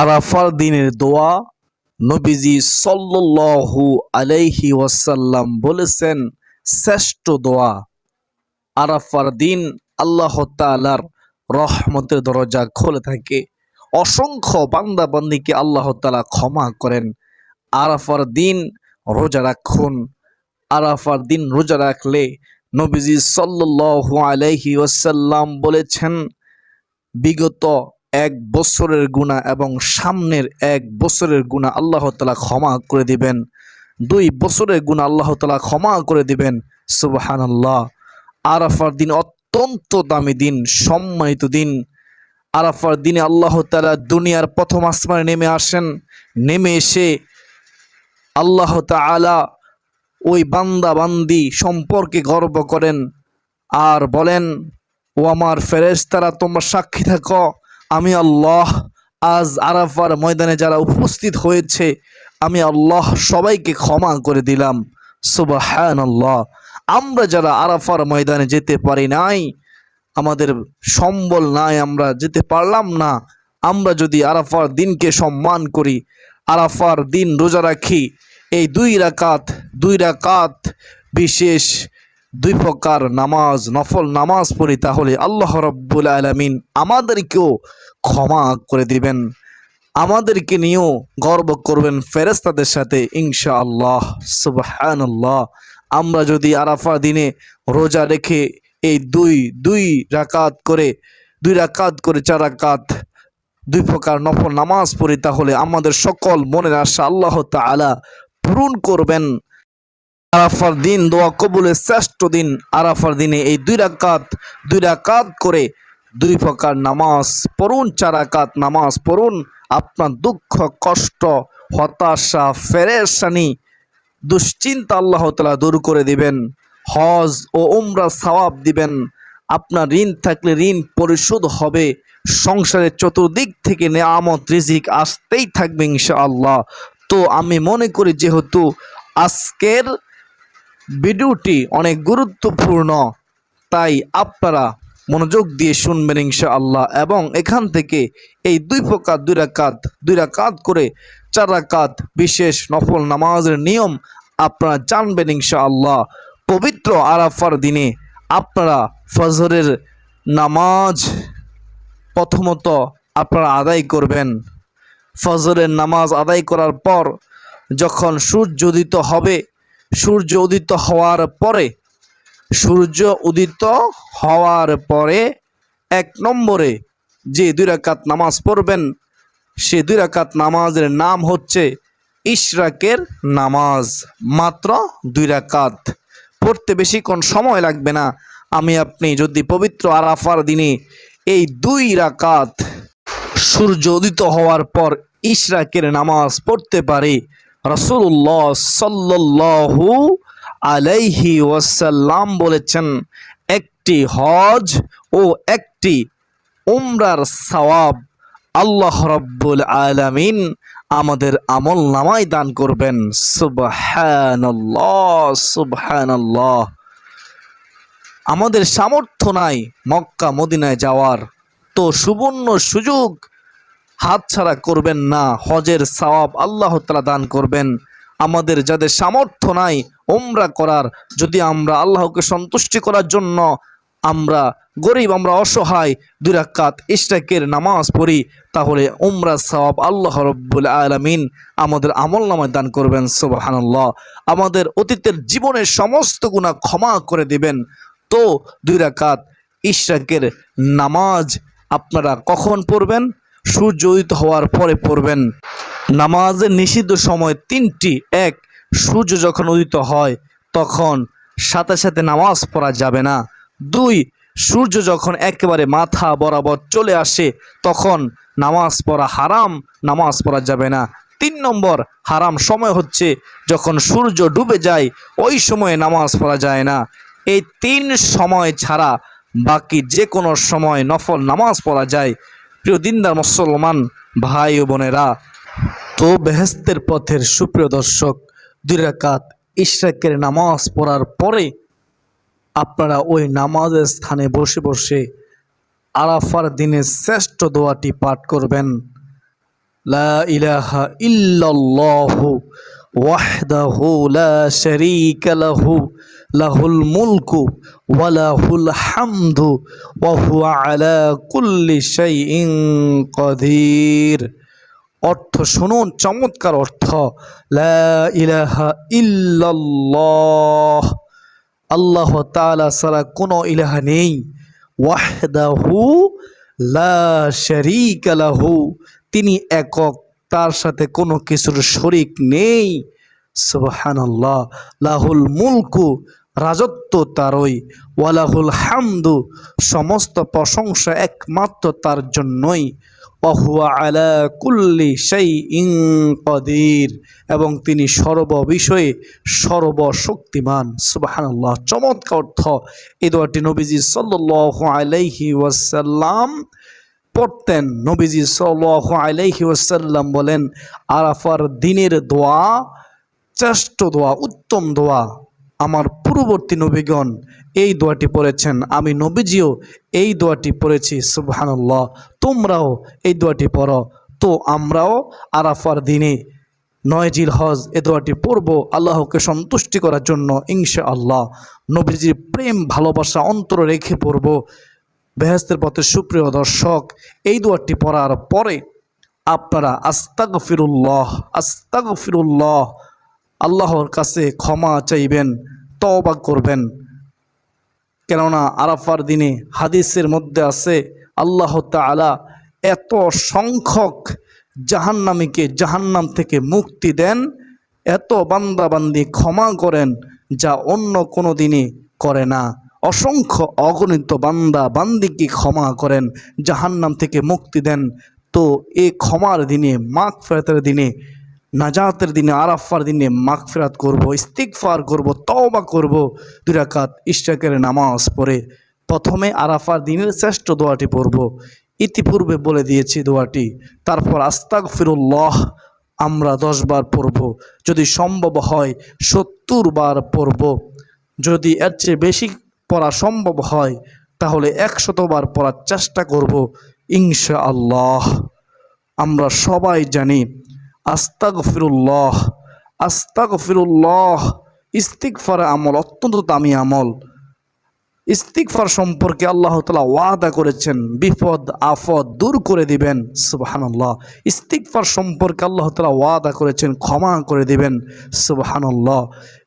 আরাফার দিনের দোয়া নবীজি সাল্লাল্লাহু আলাইহি ওয়াসাল্লাম বলেছেন শ্রেষ্ঠ দোয়া। আরাফার দিন আল্লাহ তাআলার রহমতের দরজা খুলে থাকে, অসংখ্য বান্দা বান্দিকে আল্লাহ তাআলা ক্ষমা করেন। আরাফার দিন রোজা রাখুন। আরাফার দিন রোজা রাখলে নবীজি সাল্লাল্লাহু আলাইহি ওয়াসাল্লাম বলেছেন বিগত এক বছরের গুনাহ এবং সামনের এক বছরের গুনাহ আল্লাহ তাআলা ক্ষমা করে দিবেন। 2 বছরের গুনাহ আল্লাহ তাআলা ক্ষমা করে দিবেন। সুবহানাল্লাহ। আরাফার দিন অত্যন্ত দামি দিন, সম্মানিত দিন। আরাফার দিনে আল্লাহ তাআলা দুনিয়ার প্রথম আসমানে নেমে আসেন। নেমে এসে আল্লাহ তাআলা ওই বান্দা বান্দি সম্পর্কে গর্ব করেন আর বলেন, ও আমার ফেরেশতারা তোমরা সাক্ষী থাকো, আমি আল্লাহ আজ আরাফার ময়দানে যারা উপস্থিত হয়েছে আমি আল্লাহ সবাইকে ক্ষমা করে দিলাম। সুবহানাল্লাহ। আমরা যারা আরাফার ময়দানে যেতে পারি নাই, আমাদের সম্বল নাই, আমরা যেতে পারলাম না, আমরা যদি আরাফার দিনকে সম্মান করি, আরাফার দিন রোজা রাখি, এই 2 রাকাত বিশেষ 2 প্রকার নামাজ, নফল নামাজ পড়ি, তাহলে আল্লাহ রাব্বুল আলামিন আমাদেরকেও ক্ষমা করে দিবেন, আমাদেরকে নিয়েও গর্ব করবেন ফেরেশতাদের সাথে ইনশাআল্লাহ। সুবহানাল্লাহ। আমরা যদি আরাফার দিনে রোজা রেখে এই 2 রাকাত করে 4 রাকাত 2 প্রকার নফল নামাজ পড়ি, তাহলে আমাদের সকল মনের আশা আল্লাহ তাআলা পূরণ করবেন। আরাফার দিন দোয়া কবুলের শ্রেষ্ঠ দিন। আরাফার দিনে এই 2 রাকাত করে 2 প্রকার নামাজ পড়ুন, 4 রাকাত নামাজ পড়ুন। আপনার দুঃখ কষ্ট হতাশা পেরেশানি দুশ্চিন্তা আল্লাহ তাআলা দূর করে দিবেন। হজ ও উমরা সওয়াব দিবেন। আপনার ঋণ থাকলে ঋণ পরিশোধ হবে। সংসারের চতুর্দিক থেকে নেয়ামত রিজিক আসতেই থাকবে ইনশাআল্লাহ। তো আমি মনে করি যেহেতু আজকের ভিডিওটি অনেক গুরুত্বপূর্ণ, তাই আপনারা মনোযোগ দিয়ে শুনবেন ইনশাআল্লাহ, এবং এখান থেকে এই 2 প্রকার 2 রাকাত করে 4 রাকাত বিশেষ নফল নামাজের নিয়ম আপনারা জানবেন ইনশাআল্লাহ। পবিত্র আরাফার দিনে আপনারা ফজরের নামাজ প্রথমত আপনারা আদায় করবেন। ফজরের নামাজ আদায় করার পর যখন সূর্য উদিত হবে, সূর্য উদিত হওয়ার পরে 1 নম্বরে যে 2 রাকাত নামাজ পড়বেন, সে 2 রাকাত নামাজের নাম হচ্ছে ইশরাকের নামাজ। মাত্র 2 রাকাত পড়তে বেশিক্ষণ সময় লাগবে না। আমি আপনি যদি পবিত্র আরাফার দিনে এই 2 রাকাত সূর্য উদিত হওয়ার পর ইশরাকের নামাজ পড়তে পারি, রাসূলুল্লাহ সাল্লাল্লাহু আলাইহি ওয়াসাল্লাম বলেছেন একটি হজ ও একটি উমরার সওয়াব আল্লাহ রাব্বুল আলামিন আমাদের আমল নামায় দান করবেন। সুবহানাল্লাহ, সুবহানাল্লাহ। আমাদের সামর্থ্য নাই মক্কা মদিনায় যাওয়ার, তো সুবর্ণ সুযোগ হাতছাড়া করবেন না। হজের সওয়াব আল্লাহ তাআলা দান করবেন। আমাদের যাদের সামর্থ্য নাই উমরা করার, যদি আমরা আল্লাহকে সন্তুষ্টি করার জন্য আমরা গরিব, আমরা অসহায়, 2 রাকাত ইশরাকের নামাজ পড়ি, তাহলে উমরার সওয়াব আল্লাহ রাব্বুল আলামিন আমাদের আমলনামায় দান করবেন। সুবহানাল্লাহ। আমাদের অতীতের জীবনের সমস্ত গুনাহ ক্ষমা করে দিবেন। তো 2 রাকাত ইশরাকের নামাজ আপনারা কখন পড়বেন? সূর্য উদিত হওয়ার পরে পড়বেন। নামাজের নিষিদ্ধ সময় 3টি। 1, সূর্য যখন উদিত হয় তখন সাথে সাথে নামাজ পড়া যাবে না। 2, সূর্য যখন একেবারে মাথা বরাবর চলে আসে তখন নামাজ পড়া হারাম, নামাজ পড়া যাবে না। 3 নম্বর হারাম সময় হচ্ছে যখন সূর্য ডুবে যায়, ওই সময়ে নামাজ পড়া যায় না। এই 3 সময় ছাড়া বাকি যে কোনো সময় নফল নামাজ পড়া যায়। প্রিয় দিনদার মুসলমান ভাই ও বোনেরা, তো বেহেশতের পথের সুপ্রিয় দর্শক, 2 রাকাত ইশরাকের নামাজ পড়ার পরে আপনারা ওই নামাজের স্থানে বসে বসে আরাফার দিনের শ্রেষ্ঠ দোয়াটি পাঠ করবেন। লা ইলাহা ইল্লাল্লাহু ওয়াহদাহু লা শারীকা লাহু লাহুল মুলকু ওয়া লাহুল হামদু ওয়া হুয়া আলা কুল্লি শাইইন কাদির। অর্থ শুনুন, চমৎকার অর্থ। লা ইলাহা ইল্লাল্লাহ, আল্লাহ তাআলা ছাড়া কোনো ইলাহা নেই। ওয়াহদাহু লা শারীকা লাহু, তিনি একক, তার সাথে কোনো কিছুর শরীক নেই। সুবহানাল্লাহ। লাহুল মুলকু, রাজত্ব তারই। ওয়ালাহুল হামদু, সমস্ত প্রশংসা একমাত্র তার জন্যই। ওয়াহুয়া আলা কুল্লি শাইইন কাদির, এবং তিনি সর্ববিষয়ে সর্বশক্তিমান। সুবহানাল্লাহ। চমৎকার অর্থ। এই দোয়াটি নবীজি সাল্লাল্লাহু আলাইহি ওয়াসাল্লাম পড়তেন। নবীজি সাল্লাল্লাহু আলাইহি ওয়াসাল্লাম বলেন, আরাফার দিনের দোয়া শ্রেষ্ঠ দোয়া, উত্তম দোয়া। আমার পূর্ববর্তী নবীগণ এই দোয়াটি পড়েছেন, আমি নবীজিও এই দোয়াটি পড়েছি। সুবহানাল্লাহ। তোমরাও এই দোয়াটি পড়ো। তো আমরাও আরাফার দিনে 9 জিলহজ এ দোয়াটি পড়ব আল্লাহকে সন্তুষ্টি করার জন্য ইনশাআল্লাহ। নবীজির প্রেম ভালোবাসা অন্তরে রেখে পড়ব। বেহেশতের পথে সুপ্রিয় দর্শক, এই দোয়াটি পড়ার পরে আপনারা আস্তাগফিরুল্লাহ আস্তাগফিরুল্লাহ আল্লাহর কাছে ক্ষমা চাইবেন, তওবা করবেন। কেননা আরাফার দিনে হাদিসের মধ্যে আছে আল্লাহ তাআলা এত সংখ্যক জাহান্নামীকে জাহান্নাম থেকে মুক্তি দেন, এত বান্দাবান্দি ক্ষমা করেন যা অন্য কোনো দিনই করে না। অসংখ্য অগণিত বান্দা বান্দিকে ক্ষমা করেন, জাহান্নাম থেকে মুক্তি দেন। তো এই ক্ষমার দিনে, মাগফিরাতের দিনে, নাজাতের দিনে, আরাফার দিনে মাগফিরাত করব, ইস্তিগফার করব, তওবা করব। 2 রাকাত ইশরাকের নামাজ পড়ে প্রথমে আরাফার দিনের শ্রেষ্ঠ দোয়াটি পড়ব। ইতিপূর্বে বলে দিয়েছি দোয়াটি। তারপর আস্তাগফিরুল্লাহ আমরা 10 বার পড়ব, যদি সম্ভব হয় 70 বার পড়ব। যদি এর চেয়ে বেশি পড়া সম্ভব হয় তাহলে 100 বার পড়ার চেষ্টা করব ইনশাআল্লাহ। আমরা সবাই জানি আস্তাগফিরুল্লাহ আস্তাগফিরুল্লাহ ইস্তিগফার আমল অত্যন্ত দামি আমল। ইস্তিগফার সম্পর্কে আল্লাহ তাআলা ওয়াদা করেছেন, বিপদ আফত দূর করে দিবেন। সুবহানাল্লাহ। ইস্তিগফার সম্পর্কে আল্লাহ তাআলা ওয়াদা করেছেন, ক্ষমা করে দিবেন। সুবহানাল্লাহ।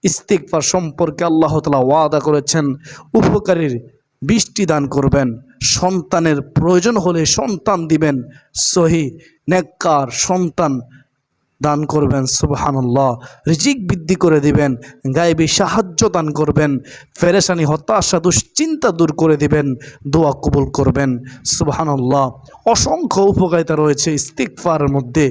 ইস্তিগফার সম্পর্কে আল্লাহ তাআলা ওয়াদা করেছেন, উপকারীর বৃষ্টি দান করবেন, সন্তানের প্রয়োজন হলে সন্তান দিবেন, সহি নেককার সন্তান দান করবেন। সুবহানাল্লাহ। রিজিক বৃদ্ধি করে দিবেন, গায়েবী সাহায্য দান করবেন, পেরেশানি হতাশা দুশ্চিন্তা দূর করে দিবেন, দোয়া কবুল করবেন। সুবহানাল্লাহ। অসংখ্য উপকারিতা রয়েছে ইস্তিগফারের মধ্যে,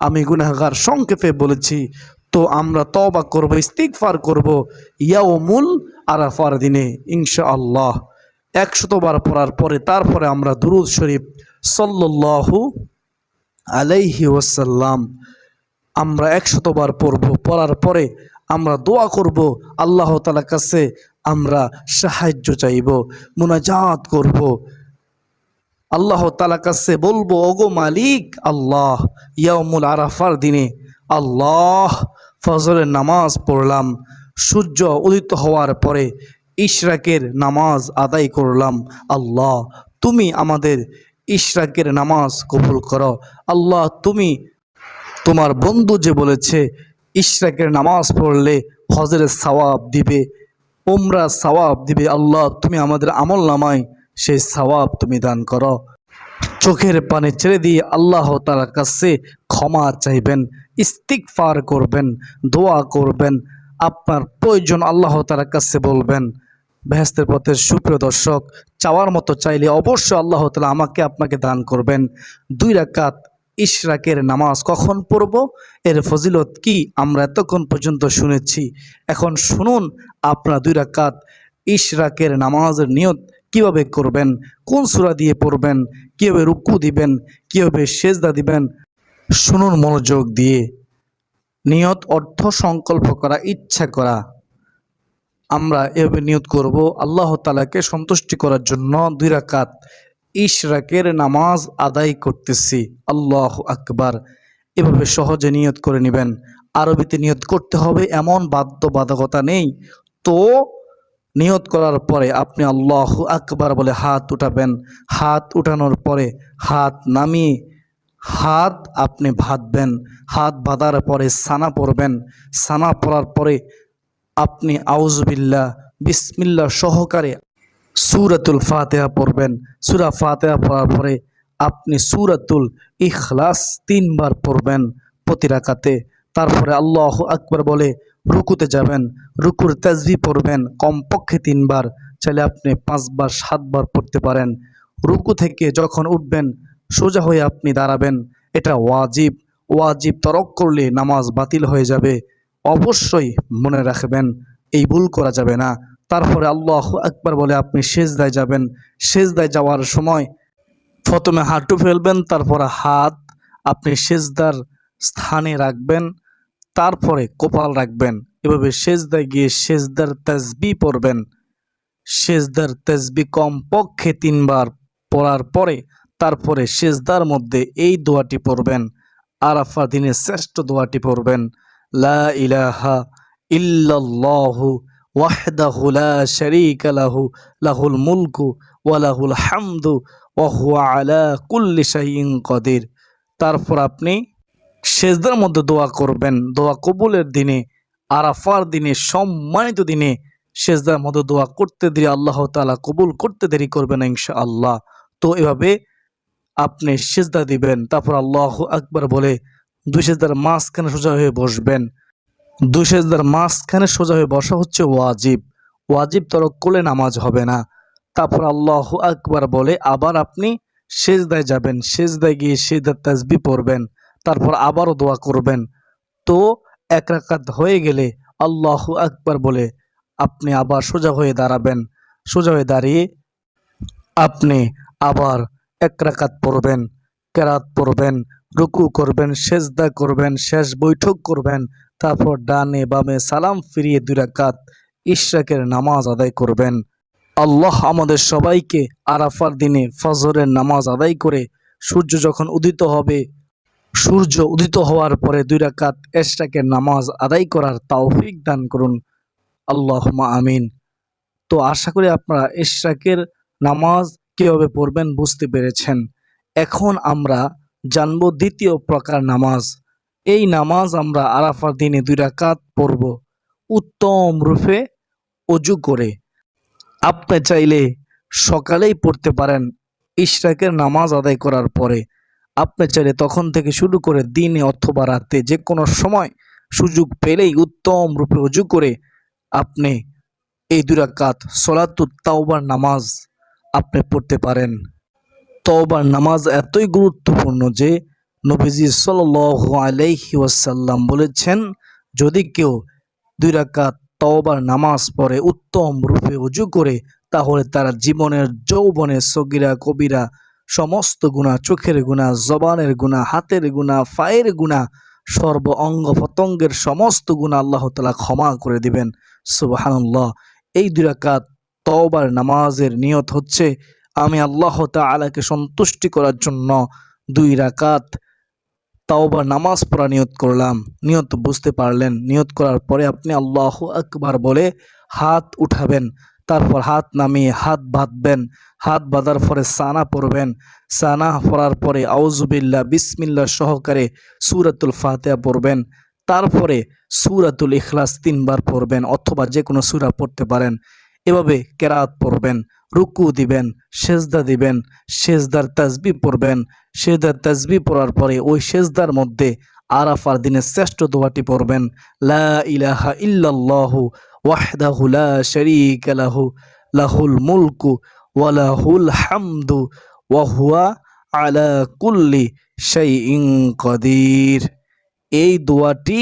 আমি গুনাহগার সংক্ষেপে বলেছি। তো আমরা তওবা করব, ইস্তিগফার করব ইয়াউমুল আরাফার দিনে ইনশাআল্লাহ। 100 বার পড়ার পরে তারপরে আমরা দুরূদ শরীফ সাল্লাল্লাহু আলাইহি ওয়াসাল্লাম আমরা 100 বার পড়ব। পড়ার পরে আমরা দোয়া করব, আল্লাহ তাআলার কাছে আমরা সাহায্য চাইব, মুনাজাত করব, আল্লাহ তাআলার কাছে বলবো, ওগো মালিক আল্লাহ, ইয়াউমুল আরাফার দিনে আল্লাহ ফজরের নামাজ পড়লাম, সূর্য উদিত হওয়ার পরে ইশরাকের নামাজ আদায় করলাম। আল্লাহ তুমি আমাদের ইশরাকের নামাজ কবুল করো। আল্লাহ তুমি, তোমার বন্ধু যে বলেছে ইশরাকের নামাজ পড়লে হজরের সওয়াব দিবে, উমরা সওয়াব দিবে, আল্লাহ তুমি আমাদের আমল নামায় সেই সওয়াব তুমি দান করো। চোখের পানি ছেড়ে দিয়ে আল্লাহ তাআলার কাছে ক্ষমা চাইবেন, ইস্তিগফার করবেন, দোয়া করবেন, আপনার প্রয়োজন আল্লাহ তাআলার কাছে বলবেন। বেহেশতের পথের সুপ্রিয় দর্শক, চাওয়ার মতো চাইলে অবশ্যই আল্লাহ তাআলা আমাকে আপনাকে দান করবেন। 2 রাকাত ইশরাকের নামাজ কখন পড়ব, এর ফজিলত কি আমরা এতক্ষণ পর্যন্ত শুনেছি। এখন শুনুন আপনারা 2 রাকাত ইশরাকের নামাজের নিয়ত কিভাবে করবেন, কোন সূরা দিয়ে পড়বেন, কিভাবে রুকু দিবেন, কিভাবে সেজদা দিবেন। শুনুন মনোযোগ দিয়ে। নিয়ত অর্থ সংকল্প করা, ইচ্ছা করা। আমরা এভাবে নিয়ত করব, আল্লাহ তাআলাকে সন্তুষ্টি করার জন্য 2 রাকাত ইশরাকের নামাজ আদায় করতেছি। আল্লাহু আকবার। এভাবে সহজে নিয়ত করে নেবেন। আরবিতে নিয়ত করতে হবে এমন বাধ্যবাধকতা নেই। তো নিয়ত করার পরে আপনি আল্লাহু আকবার বলে হাত উঠাবেন। হাত উঠানোর পরে হাত নামিয়ে হাত আপনি বাঁধবেন। হাত বাঁধার পরে সানা পড়বেন। সানা পড়ার পরে আপনি আউযুবিল্লাহ বিসমিল্লাহ সহকারে সূরাতুল ফাতিহা পড়বেন। সূরা ফাতিহা পড়ার পরে আপনি সূরাতুল ইখলাস ৩ বার পড়বেন প্রতি রাকাতে। তারপরে আল্লাহু আকবার বলে রুকুতে যাবেন। রুকুর তাসবিহ পড়বেন কমপক্ষে ৩ বার, চাইলে আপনি ৫ বার ৭ বার পড়তে পারেন। রুকু থেকে যখন উঠবেন সোজা হয়ে আপনি দাঁড়াবেন। এটা ওয়াজিব। ওয়াজিব তরক করলে নামাজ বাতিল হয়ে যাবে। অবশ্যই মনে রাখবেন, এই ভুল করা যাবে না। তারপরে আল্লাহু আকবার বলে আপনি সিজদায় যাবেন। সিজদায় যাওয়ার সময় প্রথমে হাঁটু ফেলবেন, তারপরে হাত আপনি সিজদার স্থানে রাখবেন, তারপরে কপাল রাখবেন। এভাবে সিজদায় গিয়ে সিজদার তাসবিহ পড়বেন। সিজদার তাসবিহ কমপক্ষে ৩ বার পড়ার পরে তারপরে সিজদার মধ্যে এই দোয়াটি পড়বেন। আরাফার দিনে শ্রেষ্ঠ দোয়াটি পড়বেন, লা ইলাহা ইল্লাল্লাহু ওয়াহদাহু লা শারীকা লাহু লাহুল মুলকু ওয়া লাহুল হামদু ওয়া হুয়া আলা কুল্লি শাইইন কাদির। তারপর আপনি সেজদার মধ্যে দোয়া করবেন। দোয়া কবুলের দিনে, আরাফার দিনে, সম্মানিত দিনে সেজদার মধ্যে দোয়া করতে দেরি আল্লাহ তাআলা কবুল করতে দেরি করবে না ইনশাআল্লাহ। তো এভাবে আপনি সিজদা দিবেন। তারপর আল্লাহু আকবার বলে দুই সিজদার মাঝখানে সোজা হয়ে বসবেন। দুই সিজদার মাঝখানে সোজা হয়ে বসা হচ্ছে ওয়াজিব। ওয়াজিব তরক করলে নামাজ হবে না। তারপর আল্লাহু আকবার বলে আবার আপনি সিজদায় যাবেন। সিজদায় গিয়ে সিজদার তাসবিহ পড়বেন। তারপর আবারও দোয়া করবেন। তো ১ রাকাত হয়ে গেলে আল্লাহু আকবার বলে আপনি আবার সোজা হয়ে দাঁড়াবেন। সোজা হয়ে দাঁড়িয়ে আপনি আবার ১ রাকাত পড়বেন, কেরাত পড়বেন, রুকু করবেন, সেজদা করবেন, শেষ বৈঠক করবেন। তারপর ডানে বামে সালাম ফিরিয়ে ২ রাকাত ইশরাকের নামাজ আদায় করবেন। আল্লাহ আমাদের সবাইকে আরাফার দিনে ফজরের নামাজ আদায় করে সূর্য যখন উদিত হবে, সূর্য উদিত হওয়ার পরে ২ রাকাত ইশরাকের নামাজ আদায় করার তৌফিক দান করুন। আল্লাহুম্মা আমিন। তো আশা করি আপনারা ইশরাকের নামাজ কিভাবে পড়বেন বুঝতে পেরেছেন। এখন আমরা জানব দ্বিতীয় প্রকার নামাজ। এই নামাজ আমরা আরাফার দিনে ২ রাকাত পড়ব উত্তম রূপে অজু করে। আপনি চাইলে সকালেই পড়তে পারেন ইশরাকের নামাজ আদায় করার পরে। আপনি চাইলে তখন থেকে শুরু করে দিনে অথবা রাতে যে কোনো সময় সুযোগ পেলেই উত্তম রূপে অজু করে আপনি এই ২ রাকাত সলাতুত তাওবার নামাজ আপনি পড়তে পারেন। তওবার নামাজ এতই গুরুত্বপূর্ণ যে নবীজি সাল্লাল্লাহু আলাইহি ওয়াসাল্লাম বলেছেন, যদি কেউ ২ রাকাত তওবার নামাজ পড়ে উত্তম রূপে অজু করে, তাহলে তার জীবনের যৌবনে সগীরা কবিরা সমস্ত গুনাহ, চোখের গুনাহ, জবানের গুনাহ, হাতের গুনাহ, পায়ের গুনাহ, সর্ব অঙ্গ প্রত্যঙ্গের সমস্ত গুনাহ আল্লাহ তাআলা ক্ষমা করে দিবেন। সুবহানাল্লাহ। এই ২ রাকাত তওবার নামাজের নিয়ত হচ্ছে আমি আল্লাহ তাআলাকে সন্তুষ্টি করার জন্য ২ রাকাত তাওবার নামাজ পড়া নিয়ত করলাম। নিয়ত বুঝতে পারলেন। নিয়ত করার পরে আপনি আল্লাহু আকবার বলে হাত উঠাবেন। তারপর হাত নামিয়ে হাত বাঁধবেন। হাত বাঁধার পরে সানা পড়বেন। সানা পড়ার পরে আউযুবিল্লাহ বিসমিল্লাহ সহকারে সূরাতুল ফাতিহা পড়বেন। তারপরে সূরাতুল ইখলাস ৩ বার পড়বেন অথবা যে কোনো সূরা পড়তে পারেন। এভাবে কেরাত পড়বেন, রুকু দিবেন, সেজদা দিবেন, সেজদার তাসবিহ পড়বেন। সেজদার তাসবিহ পড়ার পরে ওই সেজদার মধ্যে আরাফার দিনের শ্রেষ্ঠ দোয়াটি পড়বেন, লা ইলাহা ইল্লাল্লাহু ওয়াহদাহু লা শারীকা লাহু লাহুল মুলকু ওয়া লাহুল হামদু ওয়া হুয়া আলা কুল্লি শাইইন কাদির। এই দোয়াটি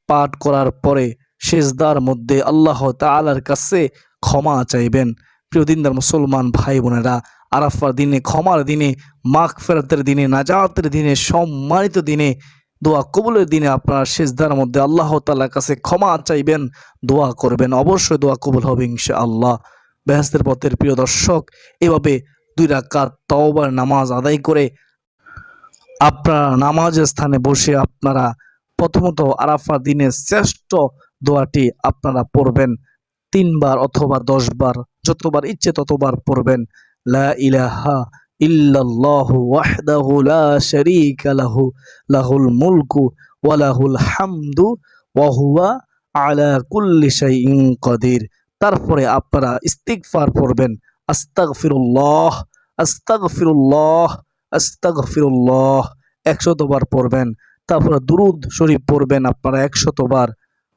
পাঠ করার পরে সিজদার মধ্যে আল্লাহ তাআলার কাছে ক্ষমা চাইবেন। প্রিয় দিনদার মুসলমান ভাই বোনেরা, আরাফার দিনে, ক্ষমার দিনে, মাগফিরাতের দিনে, নাজাতের দিনে, সম্মানিত দিনে, দোয়া কবুলের দিনে আপনারা সিজদার মধ্যে আল্লাহ তাআলার কাছে ক্ষমা চাইবেন, দোয়া করবেন। অবশ্যই দোয়া কবুল হবে ইনশাআল্লাহ। বেহেশতের পথের প্রিয় দর্শক, এভাবে ২ রাকাত তওবার নামাজ আদায় করে আপনারা নামাজের স্থানে বসে আপনারা প্রথমত আরাফা দিনের শ্রেষ্ঠ দোয়াটি আপনারা পড়বেন 3 বার অথবা 10 বার, যতবার ইচ্ছে ততবার পড়বেন। লা ইলাহা ইল্লাল্লাহু ওয়াহদাহু লা শারীকা লাহু লাহুল মুলকু ওয়া লাহুল হামদু ওয়া হুয়া আলা কুল্লি শাইইন কাদির। তারপরে আপনারা ইস্তিগফার পড়বেন, আস্তাগফিরুল্লাহ আস্তাগফিরুল্লাহ আস্তাগফিরুল্লাহ 100বার পড়বেন। তারপরে দুরুদ শরীফ পড়বেন আপনারা 100বার।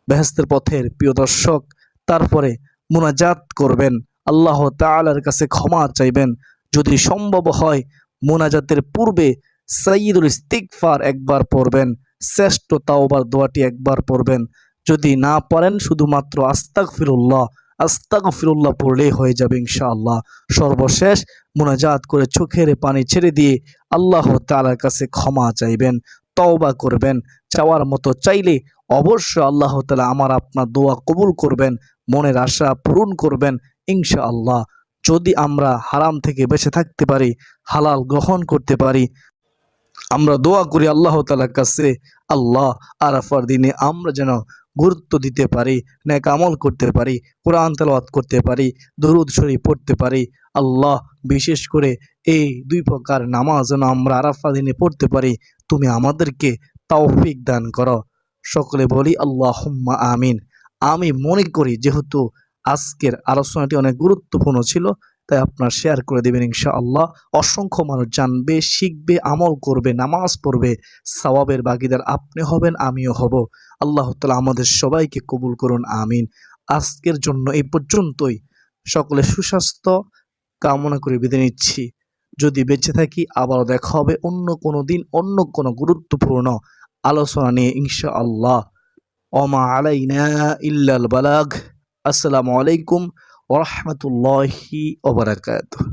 বেহেশতের পথের প্রিয় দর্শক, তারপরে মুনাজাত করবেন, আল্লাহ তাআলার কাছে ক্ষমা চাইবেন। যদি সম্ভব হয় মুনাজাতের পূর্বে সাইয়্যিদুল ইস্তিগফার একবার পড়বেন, শ্রেষ্ঠ তাওবার দোয়াটি একবার পড়বেন। যদি না পারেন শুধুমাত্র আস্তাগফিরুল্লাহ আস্তাগফিরুল্লাহ পড়লেই হয়ে যাবে ইনশাআল্লাহ। সর্বশেষ মুনাজাত করে চোখের পানি ছেড়ে দিয়ে আল্লাহ তাআলার কাছে ক্ষমা চাইবেন, তওবা করবেন। চাওয়ার মতো চাইলে অবশ্যই আল্লাহ তাআলা আমার আপনার দোয়া কবুল করবেন, মনের আশা পূরণ করবেন ইনশাআল্লাহ। যদি আমরা হারাম থেকে বেঁচে থাকতে পারি, হালাল গ্রহণ করতে পারি, আমরা দোয়া করি আল্লাহ তাআলার কাছে, আল্লাহ আরাফার দিনে আমরা যেন গুরুত্ব দিতে পারি, নেক আমল করতে পারি, কোরআন তেলাওয়াত করতে পারি, দরুদ শরীফ পড়তে পারি। আল্লাহ বিশেষ করে এই 2 প্রকার নামাজ যেন আমরা আরাফা দিনে পড়তে পারি, তুমি আমাদেরকে তৌফিক দান করো। সকলে বলি আল্লাহুম্মা আমিন। আমি মনে করি যেহেতু আজকের আলোচনাটি অনেক গুরুত্বপূর্ণ ছিল, তাই আপনার শেয়ার করে দেবেন ইনশাআল্লাহ। অসংখ্য মানুষ জানবে, শিখবে, আমল করবে, নামাজ পড়বে, সওয়াবের ভাগীদার আপনি হবেন, আমিও হব। আল্লাহ তাআলা আমাদের সবাইকে কবুল করুন, আমিন। আজকের জন্য এই পর্যন্তই। সকলে সুস্বাস্থ্য কামনা করে বিদায় নিচ্ছি। যদি বেঁচে থাকি আবারও দেখা হবে অন্য কোনো দিন, অন্য কোনো গুরুত্বপূর্ণ আলোচনা নিয়ে ইনশাআল্লাহ। ওমা আলাইনা ইল্লাল বালাগ। আসসালামু আলাইকুম ওয়া রাহমাতুল্লাহি ওয়া বারাকাতুহু।